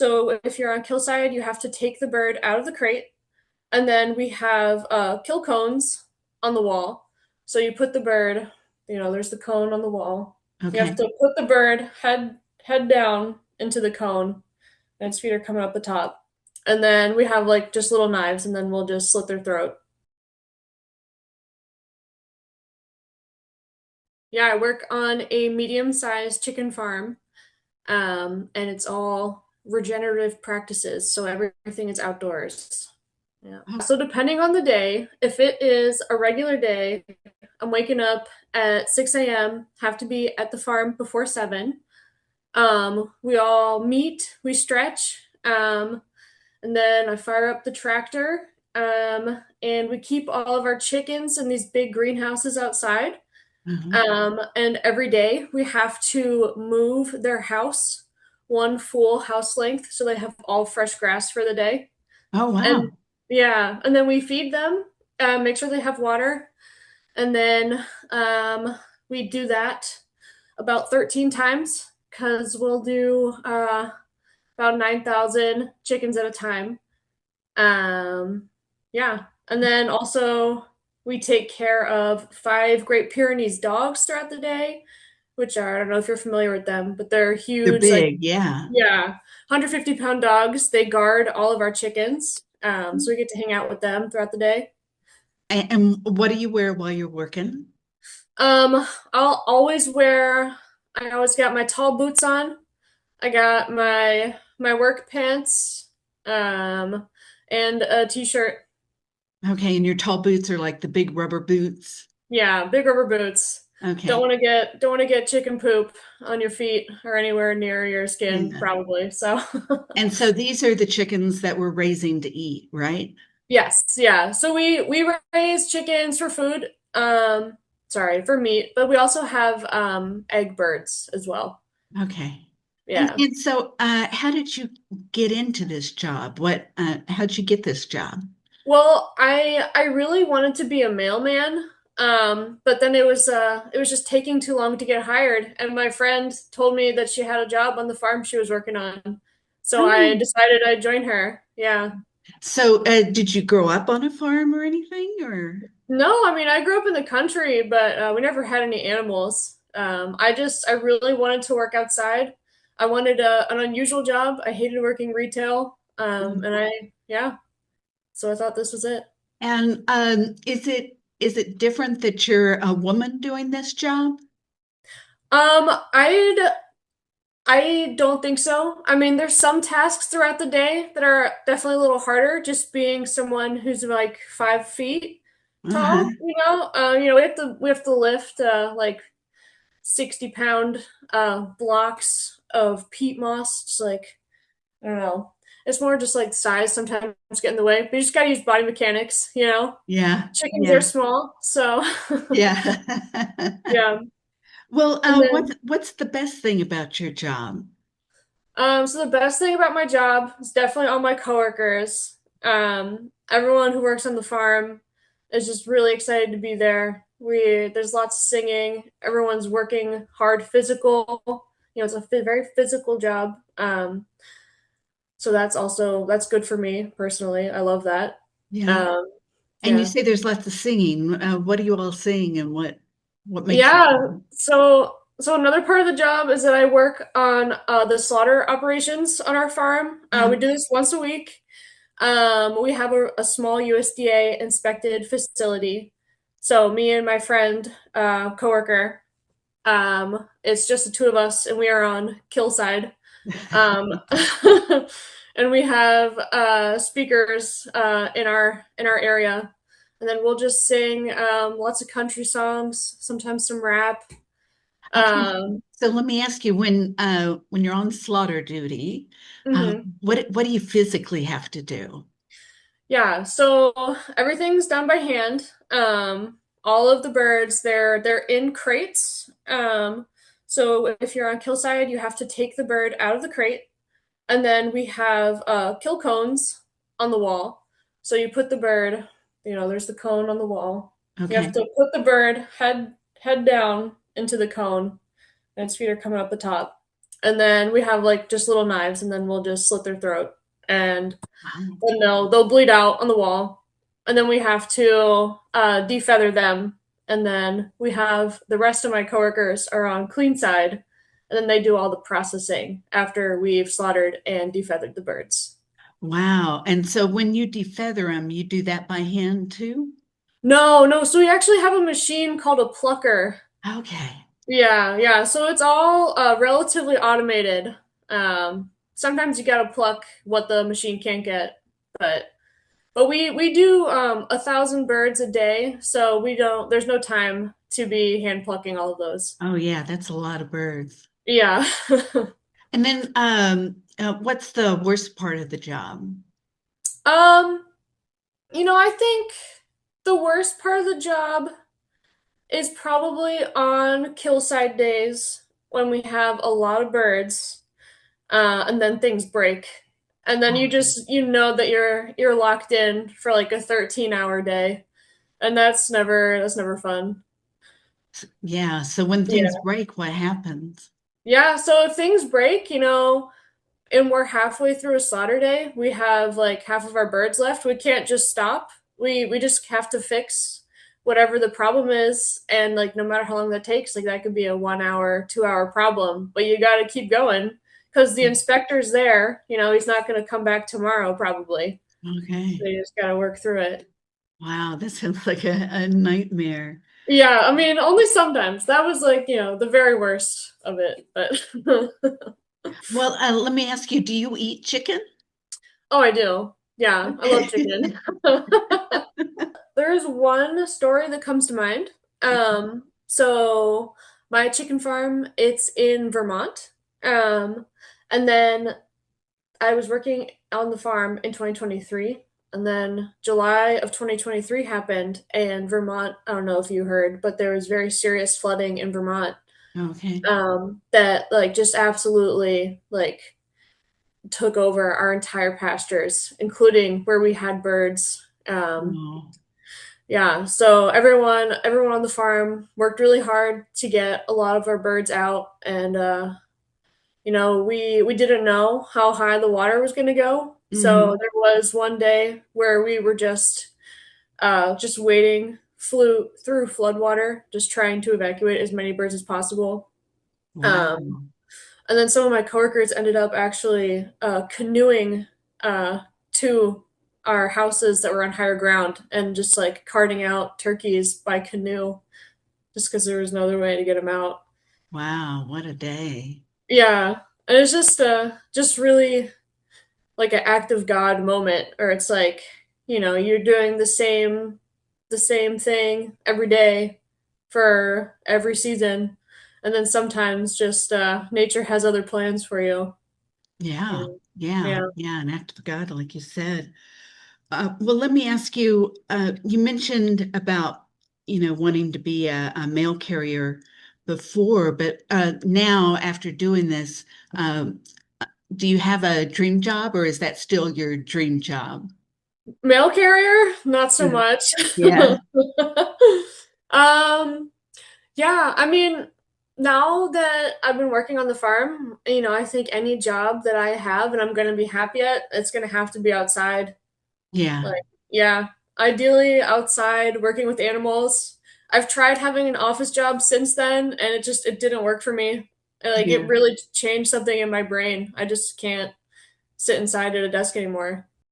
So if you're on kill side, you have to take the bird out of the crate, and then we have kill cones on the wall. So you put the bird, there's the cone on the wall. You Okay. have to put the bird head down into the cone, and its feet are coming up the top. And then we have like just little knives, and then we'll just slit their throat. Yeah, I work on a medium-sized chicken farm, and it's all regenerative practices, so everything is outdoors. Yeah. So depending on the day, if it is a regular day, I'm waking up at 6 a.m., have to be at the farm before 7. We all meet, we stretch, and then I fire up the tractor, and we keep all of our chickens in these big greenhouses outside. Uh-huh. And every day we have to move their house one full house length so they have all fresh grass for the day. Oh, And wow. yeah, and then we feed them, make sure they have water, and then we do that about 13 times because we'll do about 9,000 chickens at a time. Um, yeah, and then also we take care of 5 Great Pyrenees dogs throughout the day, which are, I don't know if you're familiar with them, but they're They're huge, like, big, yeah. yeah, 150-pound dogs. They guard all of our chickens. So we get to hang out with them throughout the day. And what do you wear while you're working? Um, I'll always wear, I always got my tall boots on. I got my work pants, um, and a t-shirt. Okay, and your tall boots are like the big rubber boots. Yeah, big rubber boots. Don't Okay. want to get don't want to get chicken poop on your feet or anywhere near your skin, Yeah. probably. So And so these are the chickens that we're raising to eat, right? yes, yeah. So we raise chickens for food. Sorry, for meat, but we also have egg birds as well. Okay. Yeah. And so how did you get into this job? How'd you get this job? Well, I really wanted to be a mailman, but then it was just taking too long to get hired, and my friend told me that she had a job on the farm she was working on, so I Oh. decided I'd join her. Yeah. So did you grow up on a farm or anything or? No, I mean I grew up in the country, but we never had any animals. I really wanted to work outside. I wanted an unusual job. I hated working retail, and yeah, so I thought this was it. And is it different that you're a woman doing this job? Um, I'd I don't think so. I mean, there's some tasks throughout the day that are definitely a little harder, just being someone who's like 5 feet Uh-huh. tall, we have to lift like 60-pound blocks of peat moss. It's like, I don't know. It's more just like size sometimes get in the way. But you just gotta use body mechanics. Yeah, Chickens are yeah, small, so yeah. yeah. Well, And then what's the best thing about your job? So the best thing about my job is definitely all my coworkers. Everyone who works on the farm is just really excited to be there. There's lots of singing. Everyone's working hard, physical. It's a very physical job. So that's good for me personally. I love that. Yeah. Um, And you yeah. say there's lots of singing. What do you all sing and what makes you Yeah. sing? So another part of the job is that I work on the slaughter operations on our farm. We do this once a week. We have a small USDA inspected facility. So me and my friend, coworker, it's just the two of us, and we are on kill side. Um, and we have speakers in our area, and then we'll just sing lots of country songs, sometimes some rap. Okay. Um, So let me ask you, when you're on slaughter duty, mhm. what do you physically have to do? Yeah, so everything's done by hand. All of the birds, they're in crates. So if you're on kill side, you have to take the bird out of the crate, and then we have kill cones on the wall. So you put the bird, there's the cone on the wall. You have Okay. to put the bird head down into the cone, and its feet are coming up the top. and then we have like just little knives, and then we'll just slit their throat, and Wow. then they'll bleed out on the wall, and then we have to defeather them, and then we have the rest of my coworkers are on clean side, and then they do all the processing after we've slaughtered and defeathered the birds. Wow. And so when you defeather them, you do that by hand too? No, no, so we actually have a machine called a plucker. Okay. Yeah, yeah. So it's all relatively automated. Sometimes you gotta pluck what the machine can't get, but we do 1,000 birds a day, so we don't. There's no time to be hand plucking all of those. Oh yeah, that's a lot of birds. Yeah. And then what's the worst part of the job? um, I think the worst part of the job is probably on kill side days when we have a lot of birds, and then things break. And then you know that you're locked in for like a 13-hour day. And that's never fun. Yeah, so when things Yeah. break, what happens? Yeah, so if things break, and we're halfway through a slaughter day, we have like half of our birds left. We can't just stop. We just have to fix whatever the problem is, and like no matter how long that takes, like that could be a 1 hour, 2 hour problem, but you got to keep going because the inspector's there. He's not going to come back tomorrow probably. So Okay. you just got to work through it. Wow, this sounds like a nightmare. Yeah, I mean, only sometimes. That was like, the very worst of it, but Well, let me ask you, do you eat chicken? oh, I do. Yeah, I love chicken. There's one story that comes to mind. So my chicken farm, it's in Vermont. And then I was working on the farm in 2023, and then July of 2023 happened, and Vermont, I don't know if you heard, but there was very serious flooding in Vermont, Okay. that like just absolutely like took over our entire pastures, including where we had birds. Oh, Yeah, so everyone on the farm worked really hard to get a lot of our birds out, and we didn't know how high the water was going to go. So hmm. there was one day where we were just wading flew through floodwater, just trying to evacuate as many birds as possible. Um, Wow. and then some of my coworkers ended up actually canoeing to our houses that were on higher ground and just like carting out turkeys by canoe just because there was no other way to get them out. Wow, what a day. Yeah, and it's just really like an act of God moment, or it's like you're doing the same thing every day for every season, and then sometimes just nature has other plans for you. Yeah, And, yeah, yeah. yeah, an act of God, like you said. Well, let me ask you, you mentioned about, wanting to be a mail carrier before, but now after doing this, um, do you have a dream job or is that still your dream job? Mail carrier, not so Mhm. much. Yeah, um, yeah, I mean, now that I've been working on the farm, I think any job that I have and I'm going to be happy at, it's going to have to be outside. yeah, Like, yeah, ideally outside working with animals. I've tried having an office job since then, and it didn't work for me. Like, it yeah. really changed something in my brain. I just can't sit inside at a desk anymore.